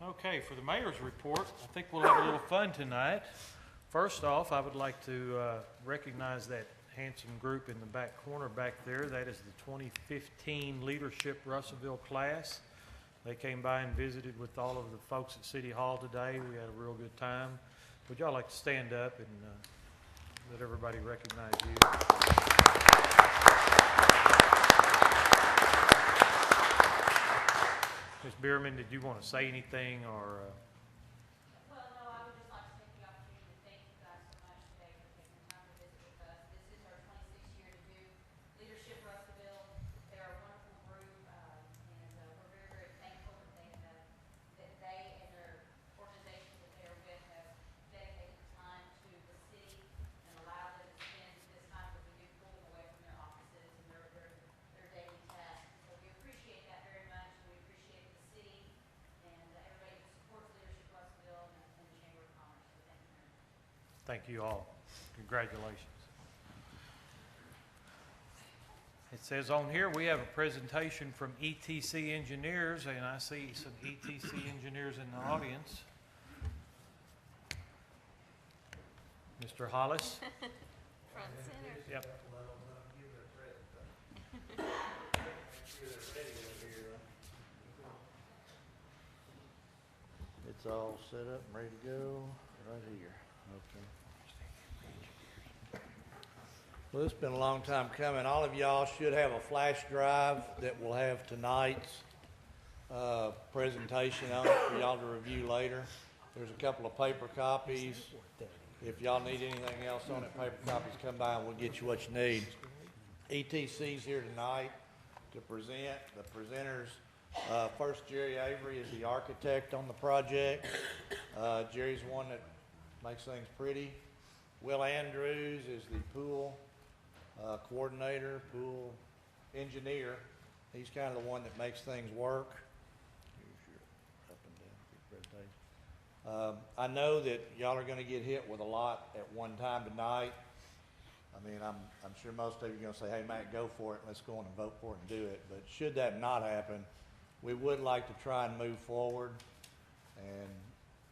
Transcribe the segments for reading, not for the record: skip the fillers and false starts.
Okay, for the mayor's report, I think we'll have a little fun tonight. First off, I would like to recognize that handsome group in the back corner back there. That is the 2015 Leadership Russellville class. They came by and visited with all of the folks at City Hall today. We had a real good time. Would y'all like to stand up and let everybody recognize you? Ms. Bierman, did you want to say anything or? Well, no, I would just like to take the opportunity to thank you guys so much today for taking the time to visit with us. This is our 26th year to do Leadership Russellville. They're a wonderful group, and we're very, very thankful that they and their organization that they are with have dedicated time to the city and allowed them to spend this time that we do pull them away from their offices and their daily tasks. So we appreciate that very much. We appreciate the city and everybody who supports Leadership Russellville and the Chamber of Commerce. So thank you very much. Thank you all. Congratulations. It says on here we have a presentation from ETC Engineers, and I see some ETC engineers in the audience. Mr. Hollis. Front center. Yep. It's all set up and ready to go right here. Okay. Well, it's been a long time coming. All of y'all should have a flash drive that will have tonight's presentation on it for y'all to review later. There's a couple of paper copies. If y'all need anything else on it, paper copies, come by and we'll get you what you need. ETC's here tonight to present. The presenters, first Jerry Avery is the architect on the project. Jerry's the one that makes things pretty. Will Andrews is the pool coordinator, pool engineer. He's kind of the one that makes things work. Here's your up and down presentation. I know that y'all are going to get hit with a lot at one time tonight. I mean, I'm sure most of you are going to say, hey, Matt, go for it. Let's go on and vote for it and do it. But should that not happen, we would like to try and move forward and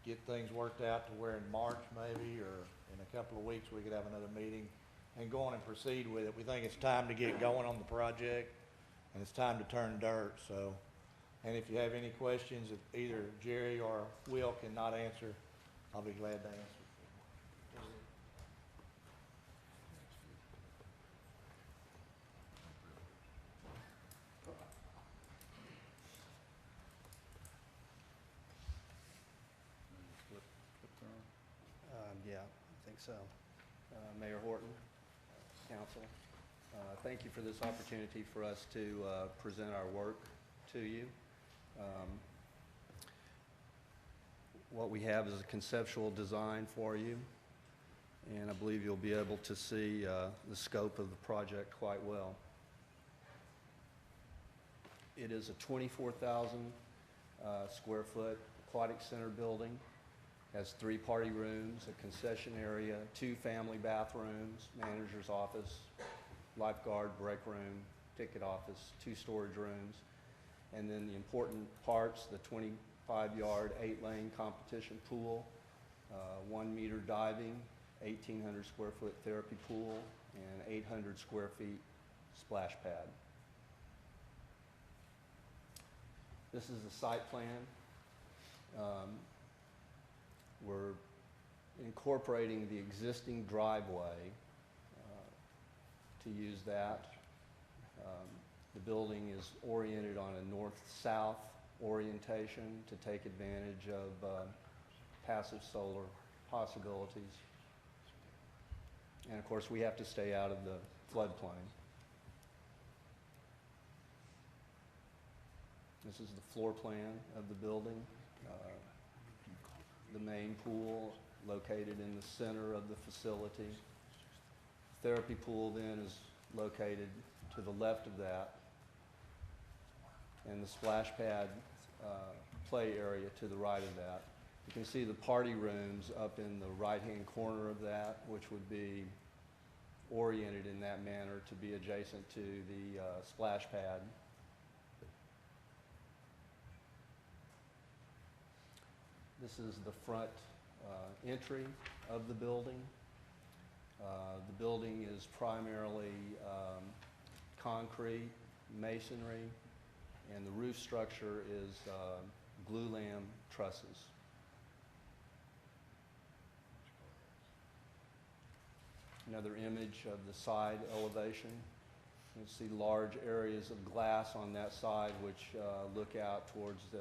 get things worked out to where in March maybe or in a couple of weeks we could have another meeting and go on and proceed with it. We think it's time to get going on the project and it's time to turn dirt. So, and if you have any questions, if either Jerry or Will cannot answer, I'll be glad to answer. Yeah, I think so. Mayor Horton, Council, thank you for this opportunity for us to present our work to you. What we have is a conceptual design for you, and I believe you'll be able to see the scope of the project quite well. It is a 24,000 square foot aquatic center building. Has 3 party rooms, a concession area, 2 family bathrooms, manager's office, lifeguard, break room, ticket office, 2 storage rooms, and then the important parts, the 25-yard, 8-lane competition pool, 1 meter diving, 1,800 square foot therapy pool, and 800 square feet splash pad. This is the site plan. We're incorporating the existing driveway to use that. The building is oriented on a north-south orientation to take advantage of passive solar possibilities. And of course, we have to stay out of the floodplain. This is the floor plan of the building. The main pool located in the center of the facility. Therapy pool then is located to the left of that, and the splash pad play area to the right of that. You can see the party rooms up in the right-hand corner of that, which would be oriented in that manner to be adjacent to the splash pad. This is the front entry of the building. The building is primarily concrete, masonry, and the roof structure is glulam trusses. Another image of the side elevation. You can see large areas of glass on that side which look out towards the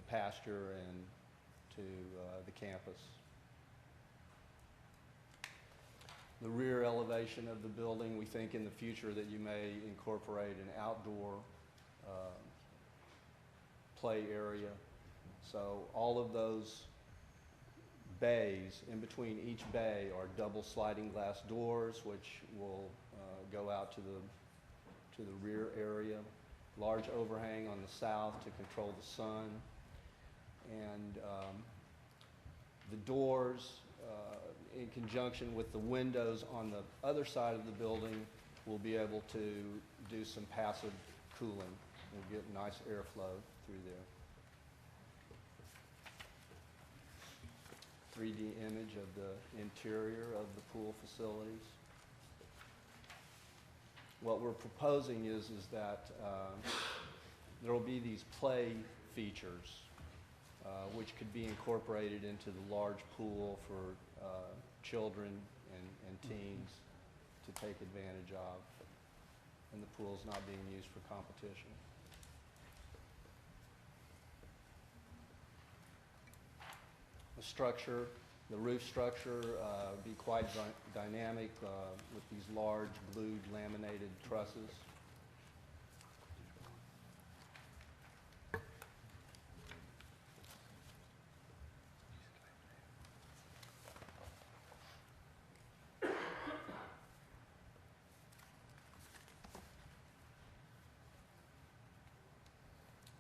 pasture and to the campus. The rear elevation of the building, we think in the future that you may incorporate an outdoor play area. So all of those bays, in between each bay are double sliding glass doors which will go out to the rear area. Large overhang on the south to control the sun. And the doors, in conjunction with the windows on the other side of the building, will be able to do some passive cooling. We'll get nice airflow through there. 3D image of the interior of the pool facilities. What we're proposing is that there will be these play features which could be incorporated into the large pool for children and teens to take advantage of, and the pool's not being used for competition. The structure, the roof structure, be quite dynamic with these large glued laminated trusses.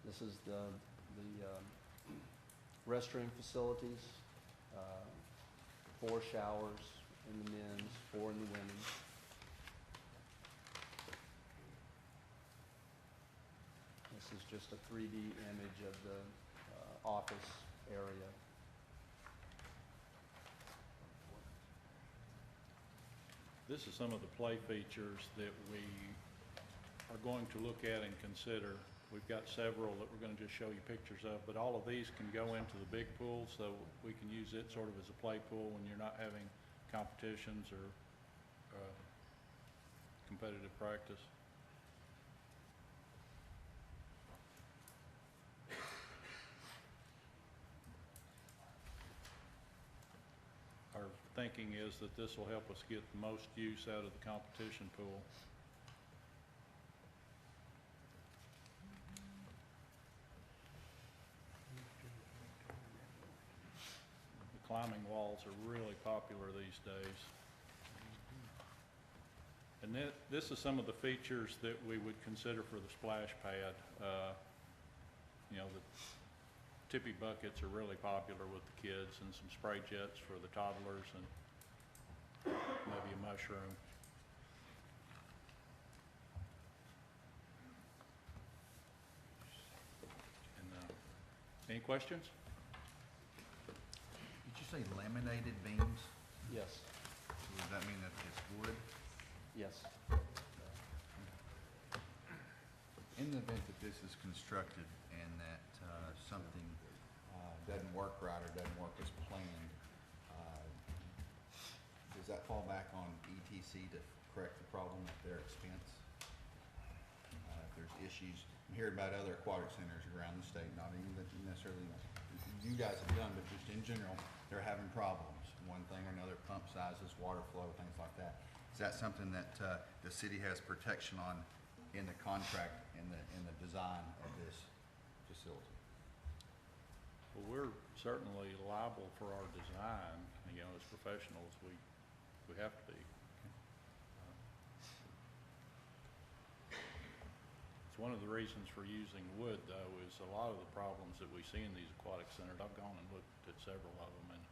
This is the restroom facilities, 4 showers in the men's, 4 in the women's. This is just a 3D image of the office area. This is some of the play features that we are going to look at and consider. We've got several that we're going to just show you pictures of, but all of these can go into the big pool, so we can use it sort of as a play pool when you're not having competitions or competitive practice. Our thinking is that this will help us get the most use out of the competition pool. Climbing walls are really popular these days. And this is some of the features that we would consider for the splash pad. You know, the tippy buckets are really popular with the kids, and some spray jets for the toddlers, and maybe a mushroom. And any questions? Did you say laminated beams? Yes, So does that mean that it's wood? yes. In the event that this is constructed and that something doesn't work right or doesn't work as planned, does that fall back on ETC to correct the problem at their expense? If there's issues, I'm hearing about other aquatic centers around the state, not even that necessarily you guys have done, but just in general, they're having problems, one thing or another, pump sizes, water flow, things like that. Is that something that the city has protection on in the contract, in the design of this facility? Well, we're certainly liable for our design, you know, as professionals, we have to be. It's one of the reasons for using wood, though, is a lot of the problems that we see in these aquatic centers, I've gone and looked at several of them, and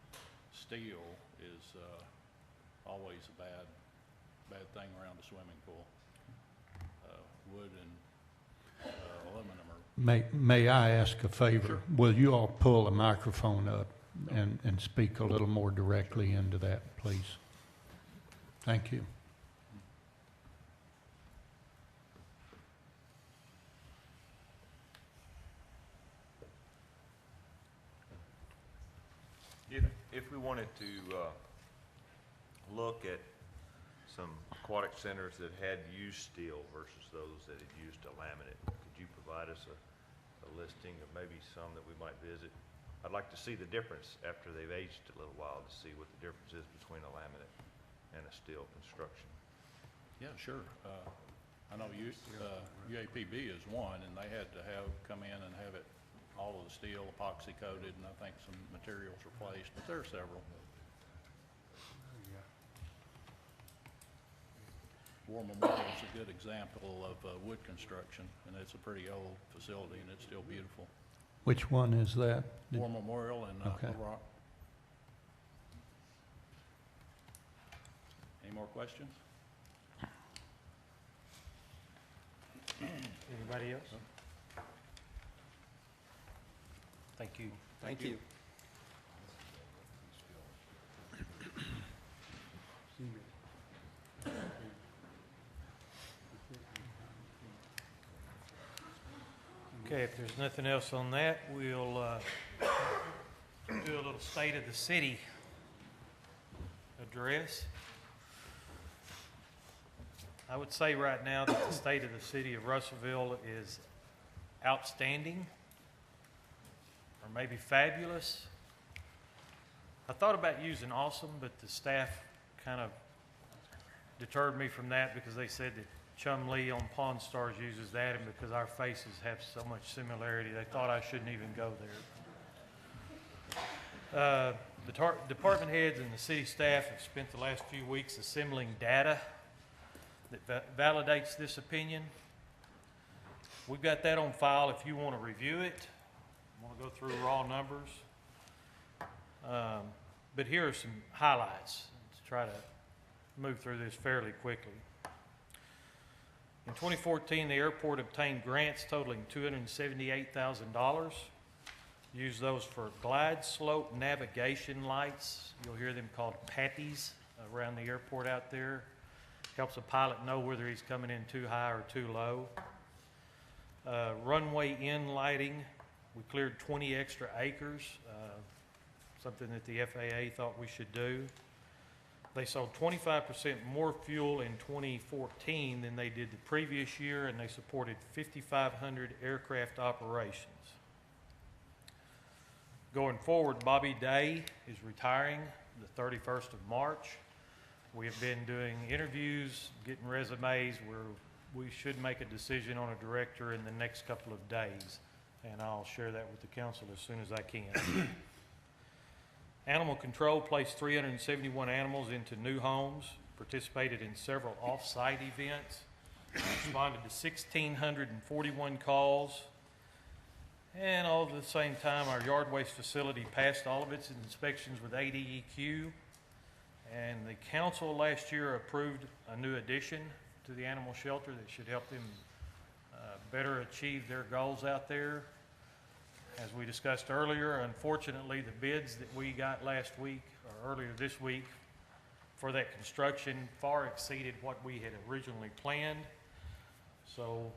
steel is always a bad thing around a swimming pool. Wood and aluminum are May I ask a favor? Will you all pull the microphone up and speak a little more directly into that, please? Thank you. If we wanted to look at some aquatic centers that had used steel versus those that had used a laminate, could you provide us a listing of maybe some that we might visit? I'd like to see the difference after they've aged a little while to see what the difference is between a laminate and a steel construction. Yeah, sure. I know UAPB is one, and they had to come in and have it, all of the steel epoxy coated, and I think some materials replaced, but there are several. War Memorial is a good example of wood construction, and it's a pretty old facility, and it's still beautiful. Which one is that? War Memorial in Okay. Little Rock. Any more questions? Anybody else? Thank you. Thank you. Okay, if there's nothing else on that, we'll do a little State of the City address. I would say right now that the state of the city of Russellville is outstanding, or maybe fabulous. I thought about using awesome, but the staff kind of deterred me from that because they said that Chum Lee on Pawn Stars uses that, and because our faces have so much similarity, they thought I shouldn't even go there. The department heads and the city staff have spent the last few weeks assembling data that validates this opinion. We've got that on file if you want to review it. I want to go through raw numbers. But here are some highlights to try to move through this fairly quickly. In 2014, the airport obtained grants totaling $278,000. Used those for glide slope navigation lights. You'll hear them called patties around the airport out there. Helps a pilot know whether he's coming in too high or too low. Runway in lighting. We cleared 20 extra acres, something that the FAA thought we should do. They sold 25% more fuel in 2014 than they did the previous year, and they supported 5,500 aircraft operations. Going forward, Bobby Day is retiring the 31st of March. We have been doing interviews, getting resumes, where we should make a decision on a director in the next couple of days, and I'll share that with the council as soon as I can. Animal Control placed 371 animals into new homes, participated in several off-site events, responded to 1,641 calls, and all at the same time, our yard waste facility passed all of its inspections with ADEQ, and the council last year approved a new addition to the animal shelter that should help them better achieve their goals out there. As we discussed earlier, unfortunately, the bids that we got last week, or earlier this week, for that construction far exceeded what we had originally planned. So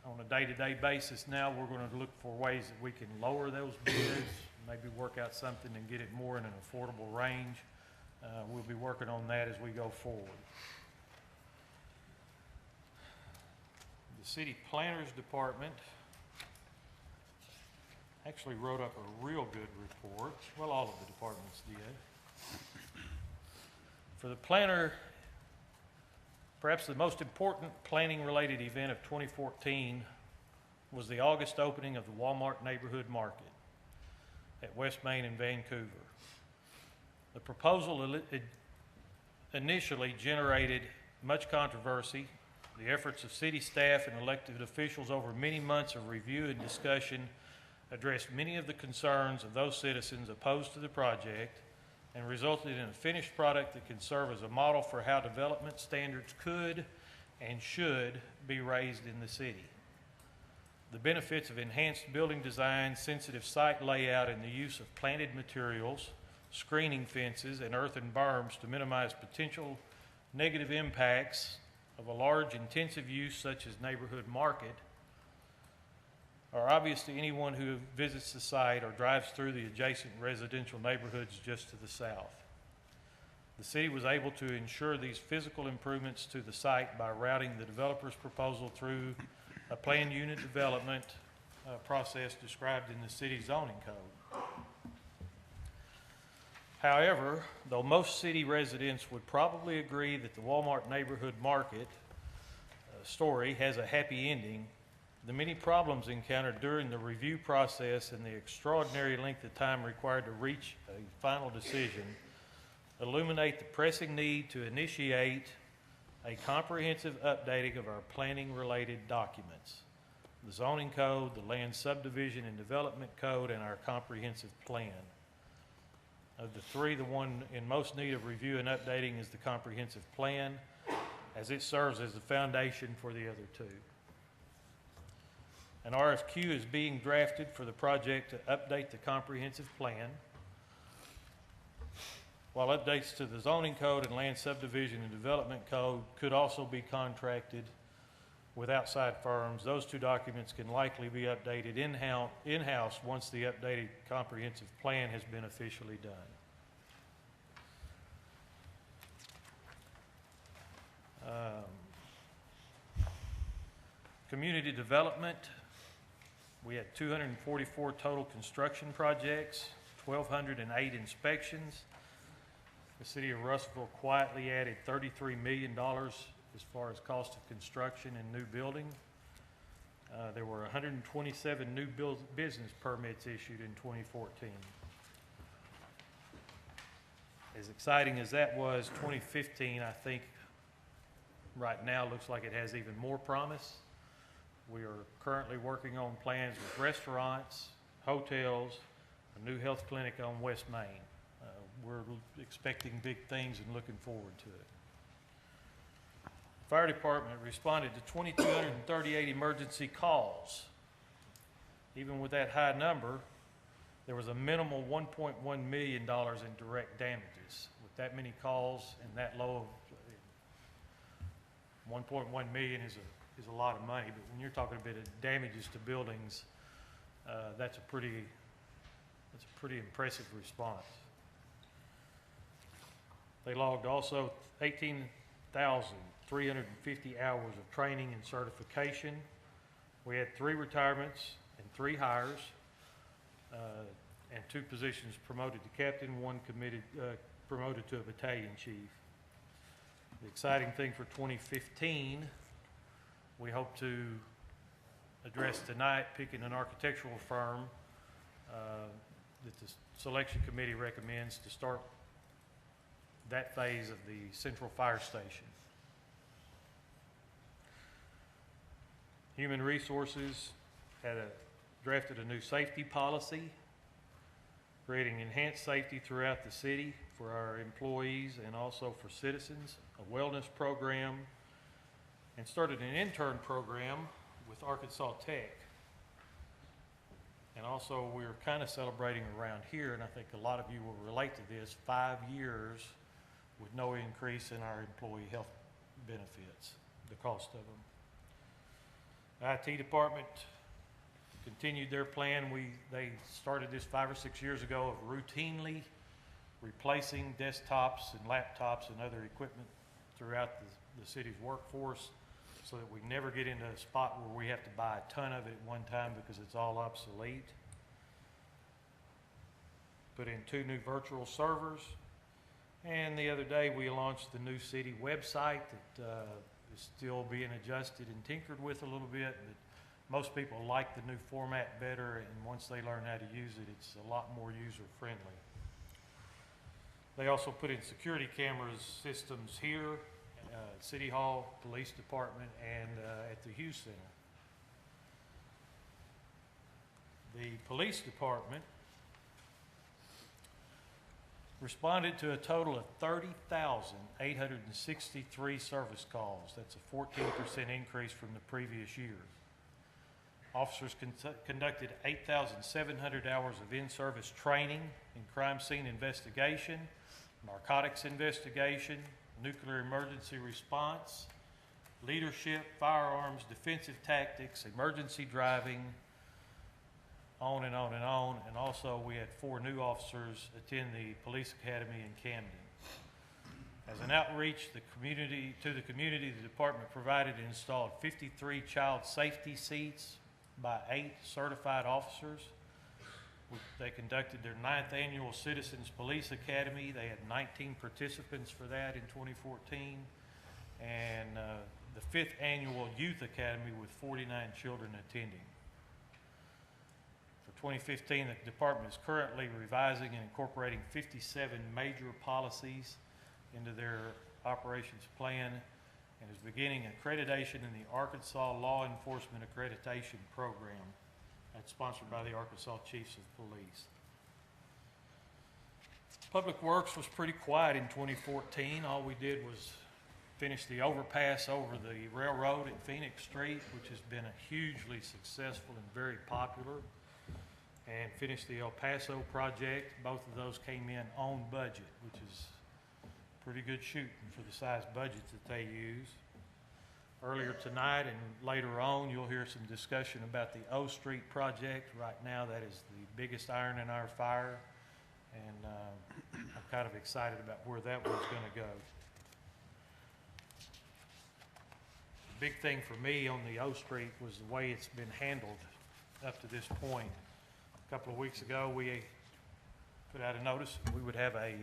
on a day-to-day basis now, we're going to look for ways that we can lower those bids, maybe work out something and get it more in an affordable range. We'll be working on that as we go forward. The City Planners Department actually wrote up a real good report. Well, all of the departments did. For the planner, perhaps the most important planning-related event of 2014 was the August opening of the Walmart Neighborhood Market at West Main in Vancouver. The proposal initially generated much controversy. The efforts of city staff and elected officials over many months of review and discussion addressed many of the concerns of those citizens opposed to the project and resulted in a finished product that can serve as a model for how development standards could and should be raised in the city. The benefits of enhanced building design, sensitive site layout, and the use of planted materials, screening fences, and earthen berms to minimize potential negative impacts of a large intensive use such as neighborhood market are obvious to anyone who visits the site or drives through the adjacent residential neighborhoods just to the south. The city was able to ensure these physical improvements to the site by routing the developer's proposal through a planned unit development process described in the city zoning code. However, though most city residents would probably agree that the Walmart neighborhood market story has a happy ending, the many problems encountered during the review process and the extraordinary length of time required to reach a final decision illuminate the pressing need to initiate a comprehensive updating of our planning-related documents, the zoning code, the land subdivision and development code, and our comprehensive plan. Of the three, the one in most need of review and updating is the comprehensive plan, as it serves as the foundation for the other two. An RFQ is being drafted for the project to update the comprehensive plan, while updates to the zoning code and land subdivision and development code could also be contracted with outside firms. Those two documents can likely be updated in-house once the updated comprehensive plan has been officially done. Community development, we had 244 total construction projects, 1,208 inspections. The city of Russellville quietly added $33 million as far as cost of construction and new building. There were 127 new business permits issued in 2014. As exciting as that was, 2015, I think, right now looks like it has even more promise. We are currently working on plans with restaurants, hotels, a new health clinic on West Main. We're expecting big things and looking forward to it. Fire department responded to 2,238 emergency calls. Even with that high number, there was a minimal $1.1 million in direct damages. With that many calls and that low of $1.1 million is a lot of money, but when you're talking about damages to buildings, that's a pretty impressive response. They logged also 18,350 hours of training and certification. We had 3 retirements and 3 hires, and 2 positions promoted to captain, 1 promoted to a battalion chief. The exciting thing for 2015, we hope to address tonight, picking an architectural firm that the selection committee recommends to start that phase of the central fire station. Human Resources drafted a new safety policy, creating enhanced safety throughout the city for our employees and also for citizens, a wellness program, and started an intern program with Arkansas Tech. And also we're kind of celebrating around here, and I think a lot of you will relate to this, 5 years with no increase in our employee health benefits, the cost of them. IT department continued their plan. They started this 5 or 6 years ago of routinely replacing desktops and laptops and other equipment throughout the city's workforce so that we never get into a spot where we have to buy a ton of it at one time because it's all obsolete. Put in 2 new virtual servers. And the other day we launched the new city website that is still being adjusted and tinkered with a little bit, but most people like the new format better, and once they learn how to use it, it's a lot more user-friendly. They also put in security cameras systems here, City Hall, Police Department, and at the Hughes Center. The Police Department responded to a total of 30,863 service calls. That's a 14% increase from the previous year. Officers conducted 8,700 hours of in-service training in crime scene investigation, narcotics investigation, nuclear emergency response, leadership, firearms, defensive tactics, emergency driving, on and on and on. And also, we had 4 new officers attend the police academy in Camden. As an outreach to the community, the department provided and installed 53 child safety seats by 8 certified officers. They conducted their 9th annual Citizens Police Academy. They had 19 participants for that in 2014. And the 5th annual Youth Academy with 49 children attending. For 2015, the department is currently revising and incorporating 57 major policies into their operations plan and is beginning accreditation in the Arkansas Law Enforcement Accreditation Program. That's sponsored by the Arkansas Chiefs of Police. Public Works was pretty quiet in 2014. All we did was finish the overpass over the railroad at Phoenix Street, which has been a hugely successful and very popular, and finish the El Paso project. Both of those came in on budget, which is pretty good shooting for the size budgets that they use. Earlier tonight and later on, you'll hear some discussion about the O Street project. Right now, that is the biggest iron in our fire, and I'm kind of excited about where that one's going to go. The big thing for me on the O Street was the way it's been handled up to this point. A couple of weeks ago, we put out a notice that we would have a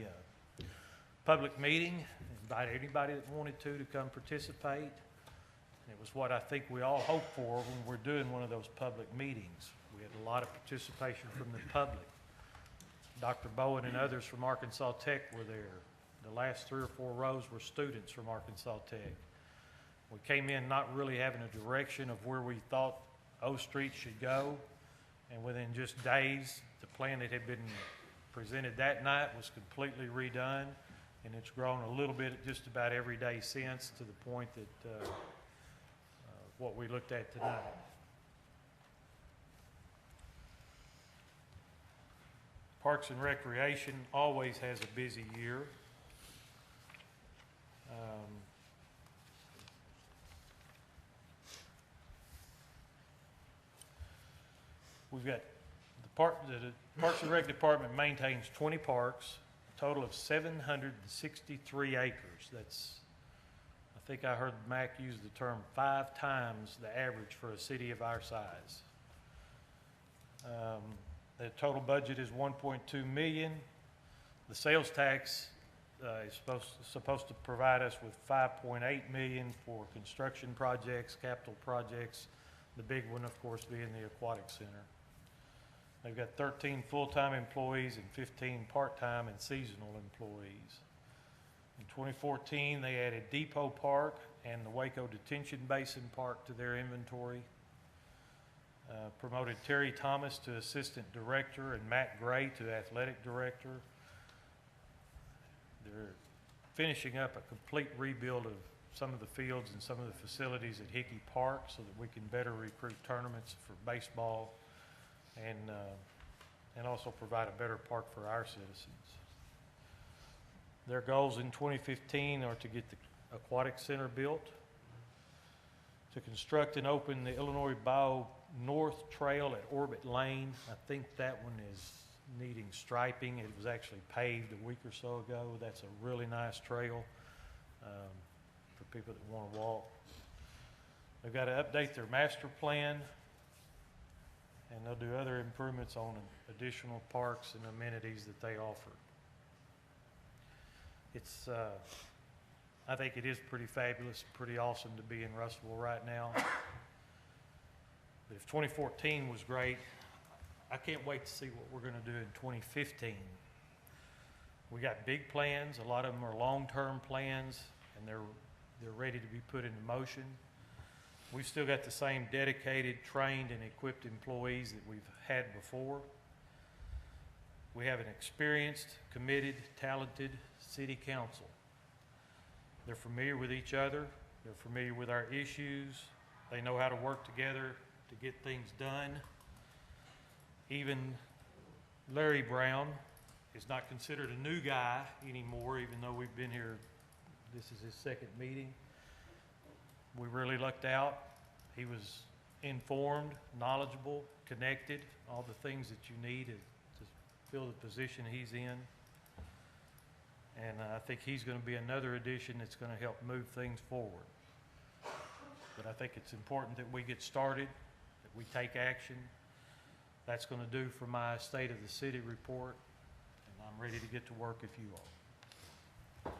public meeting, invite anybody that wanted to come participate. And it was what I think we all hope for when we're doing one of those public meetings. We had a lot of participation from the public. Dr. Bowen and others from Arkansas Tech were there. The last 3 or 4 rows were students from Arkansas Tech. We came in not really having a direction of where we thought O Street should go, and within just days, the plan that had been presented that night was completely redone. And it's grown a little bit just about every day since, to the point that what we looked at tonight. Parks and Recreation always has a busy year. We've got the Parks and Rec Department maintains 20 parks. Total of 763 acres. That's, I think I heard Mac use the term 5 times the average for a city of our size. The total budget is $1.2 million. The sales tax is supposed to provide us with $5.8 million for construction projects, capital projects. The big one, of course, being the Aquatic Center. They've got 13 full-time employees and 15 part-time and seasonal employees. In 2014, they added Depot Park and the Waco Detention Basin Park to their inventory. Promoted Terry Thomas to Assistant Director and Matt Gray to Athletic Director. They're finishing up a complete rebuild of some of the fields and some of the facilities at Hickey Park so that we can better recruit tournaments for baseball and also provide a better park for our citizens. Their goals in 2015 are to get the Aquatic Center built, to construct and open the Illinois Bio North Trail at Orbit Lane. I think that one is needing striping. It was actually paved a week or so ago. That's a really nice trail for people that want to walk. They've got to update their master plan, and they'll do other improvements on additional parks and amenities that they offer. It's, I think it is pretty fabulous, pretty awesome to be in Russellville right now. But if 2014 was great, I can't wait to see what we're going to do in 2015. We got big plans. A lot of them are long-term plans, and they're ready to be put into motion. We've still got the same dedicated, trained, and equipped employees that we've had before. We have an experienced, committed, talented city council. They're familiar with each other. They're familiar with our issues. They know how to work together to get things done. Even Larry Brown is not considered a new guy anymore, even though we've been here, this is his second meeting. We really lucked out. He was informed, knowledgeable, connected, all the things that you need to fill the position he's in. And I think he's going to be another addition that's going to help move things forward. But I think it's important that we get started, that we take action. That's going to do for my State of the City report, and I'm ready to get to work if you are.